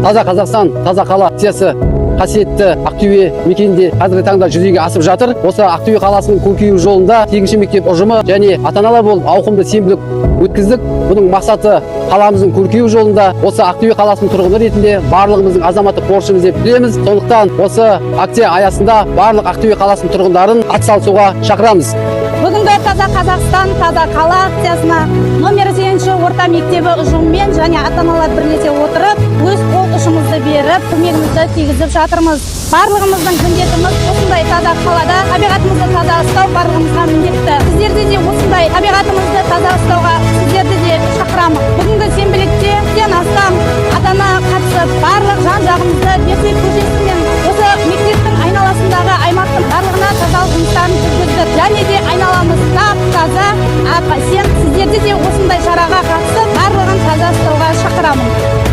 Таза Қазақстан, таза қала акциясы қасиетті Ақтөбе мекенінде қазіргі таңда жүзеге асып жатыр. Осы Ақтөбе қаласының көркею жолында 8-ші мектеп ұжымы және ата-аналар болып ауқымды сенбілік өткіздік. Бұның мақсаты қаламыздың көркею жолында осы Ақтөбе қаласының тұрғыны ретінде барлығымыздың азаматтық борышымыз деп білеміз. Сондықтан осы акция аясында барлық Ақтөбе қаласының тұрғындарын атсалысуға шақырамыз. Бүгінгі таза Қазақстан, таза қала акциясына номер 8-ші орта мектебі ұжымымен және ата-аналар бірлесе отырып, өз қол ұшымызды беріп, көмегімізді тигізіп жатырмыз. Барлығымыздың міндетіміз осындай таза қалада табиғатымызды таза ұстау барлығымызға міндетті. Сіздерді де осындай табиғатымызды таза ұстауға сіздерді де шақырамын. Бүгінгі сенбілікте 1000-ден астам ата-ана қатысып, барлық жан-жағымызды Берсек көшесі мен осы мектептің айналасындағы аймақтың барлығына тазалық жұмыстарын жүргіздік. Және де айналамыз тап-таза, ап-әсем. Сіздерді де осындай шараға қатысып, барлығын таза ұстауға шақырамын.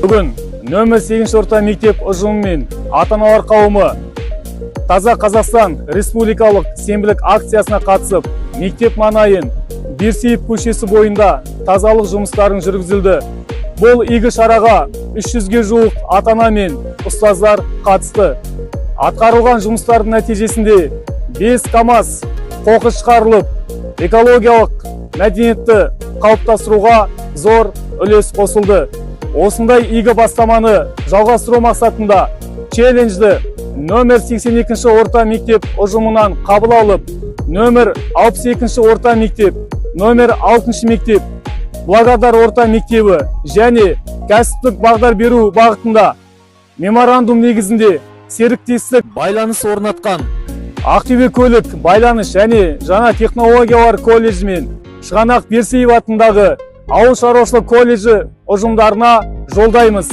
Бүгін нөмір 8-ші орта мектеп ұжымы мен ата-аналар қауымы Таза Қазақстан республикалық сенбілік акциясына қатысып, мектеп маңайын Берсейіп көшесі бойында тазалық жұмыстарын жүргізілді. Бұл игі шараға 300-ге жуық ата-ана мен ұстаздар қатысты. Атқарылған жұмыстардың нәтижесінде 5 КАМАЗ қоқыс шығарылып, экологиялық мәдениетті қалыптастыруға зор үлес қосылды. Осындай игі бастаманы жалғастыру мақсатында челленджді нөмір 82-ші орта мектеп ұжымынан қабыл алып, нөмір 62-ші орта мектеп, нөмір 6-шы мектеп, Благодар орта мектебі және кәсіптік бағдар беру бағытында меморандум негізінде серіктестік байланыс орнатқан Ақтөбе көлік байланыс және жаңа технологиялар колледжі мен Шығанақ Берсейіп атындағы Ауыл шаруашылық колледжі ұжымдарына жолдаймыз.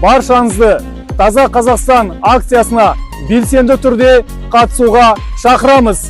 Баршаңызды Таза Қазақстан акциясына белсенді түрде қатысуға шақырамыз.